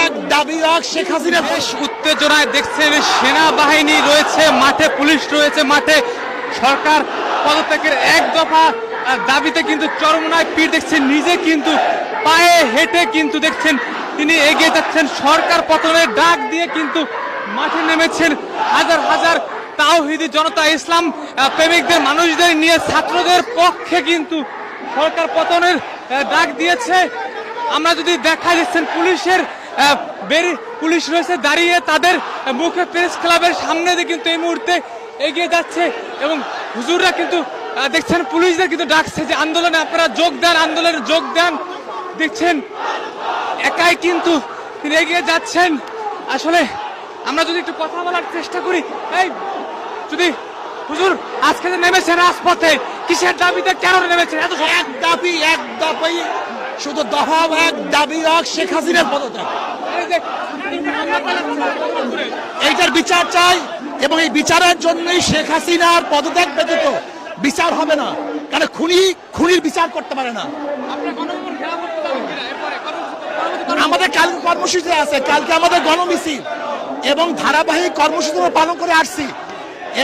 এক দাবি রাখ শেখ হাসিনা। বেশ উত্তেজনায় দেখছেন, সেনাবাহিনী রয়েছে মাঠে, পুলিশ রয়েছে মাঠে। সরকার পদত্যাগের এক দফা দাবিতে কিন্তু চরমনায় পীর দেখছেন, নিজে কিন্তু পায়ে হেঁটে কিন্তু দেখছেন তিনি এগিয়ে যাচ্ছেন। সরকার পতনের ডাক দিয়ে কিন্তু মাঠে নেমেছেন হাজার হাজার তাওহীদি জনতা, ইসলাম প্রেমিকদের মানুষদের নিয়ে ছাত্রদের পক্ষে কিন্তু সরকার পতনের ডাক দিয়েছে। আমরা যদি দেখা যাচ্ছেন পুলিশের পুলিশ রয়েছে দাঁড়িয়ে, তাদের মুখে প্রেস ক্লাবের সামনে দিয়ে কিন্তু এই মুহূর্তে এগিয়ে যাচ্ছে এবং হুজুররা কিন্তু দেখছেন পুলিশদের কিন্তু ডাকছে যে আন্দোলনে আপনারা যোগ দেন, আন্দোলনে যোগ দেন। দেখছেন একাই কিন্তু তিনি এগিয়ে যাচ্ছেন। আসলে আমরা যদি একটু কথা বলার চেষ্টা করি, এই যদি হুজুর আজকে যে নেমেছেন রাজপথে, কিসের দাবিতে কেন নেমেছেন? এত এক দাবি শুধু দফা এক দাবি রাখ শেখ হাসিনার পদত্যাগ, এইটার বিচার চাই এবং এই বিচারের জন্যই শেখ হাসিনার পদত্যাগ ব্যতীত বিচার হবে না। কারণ খুনির বিচার করতে পারে না। আমাদের কালকে কর্মসূচি আছে, কালকে আমাদের গণমিছিল এবং ধারাবাহিক কর্মসূচি আমরা পালন করে আসছি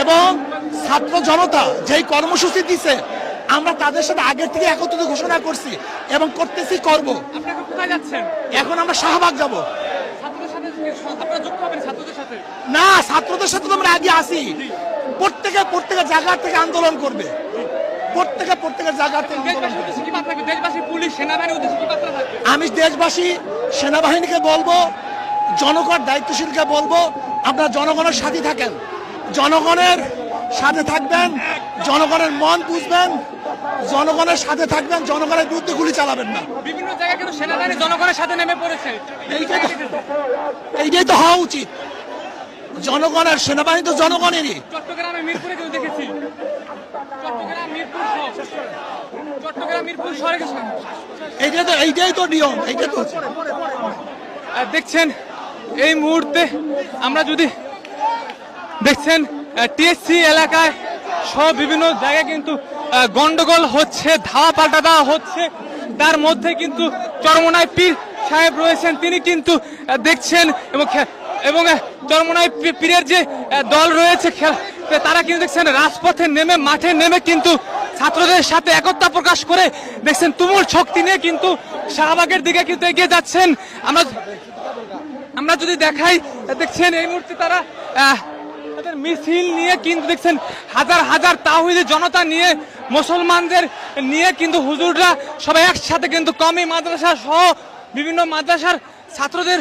এবং ছাত্র জনতা যেই কর্মসূচি দিছে আমরা তাদের সাথে আগের থেকে একত্রিত ঘোষণা করছি এবং করতেছি, করব। এখন আমরা শাহবাগ যাব না, ছাত্রদের সাথে তো আমরা আগে আসি। প্রত্যেকে জায়গা থেকে আন্দোলন করবে, প্রত্যেকের জায়গা থেকে। আমি দেশবাসী সেনাবাহিনীকে বলবো, জনগণ দায়িত্বশীলকে বলবো, আপনারা জনগণের সাথে থাকেন, জনগণের সাথে থাকবেন, জনগণের মন বুঝবেন, জনগণের সাথে থাকবেন, জনগণের বিরুদ্ধে গুলি চালাবেন না। বিভিন্ন জায়গায় কিন্তু সেনাবাহিনী জনগণের সাথে নেমে পড়েছে। এইটাই তো হওয়া উচিত। জনগণের সেনাবাহিনী তো জনগণেরই। চট্টগ্রামে মিরপুরে কিন্তু দেখেছি, চট্টগ্রাম মিরপুর শহরে এইটাই তো নিয়ম, এইটাই তো দেখছেন। এই মুহূর্তে আমরা যদি দেখছেন টিএসসি এলাকায় সব বিভিন্ন জায়গায় কিন্তু গন্ডগোল হচ্ছে, ধাওয়া পাল্টা দেওয়া হচ্ছে। তার মধ্যে কিন্তু চরমনায় পীর সাহেব রয়েছেন, তিনি কিন্তু দেখছেন এবং চরমনায় পীরের যে দল রয়েছে তারা কিন্তু দেখছেন রাজপথে নেমে, মাঠে নেমে কিন্তু ছাত্রদের সাথে একতা প্রকাশ করে দেখছেন তুমুল শক্তি নিয়ে কিন্তু শাহবাগের দিকে কিন্তু এগিয়ে যাচ্ছেন। আমরা যদি দেখাই, দেখছেন এই মুহূর্তে তারা তাদের মিছিল নিয়ে কিন্তু দেখছেন হাজার হাজার তাওহীদি জনতা নিয়ে, মুসলমানদের নিয়ে কিন্তু হুজুররা সবাই একসাথে কিন্তু কওমি মাদ্রাসা সহ বিভিন্ন মাদ্রাসার ছাত্রদের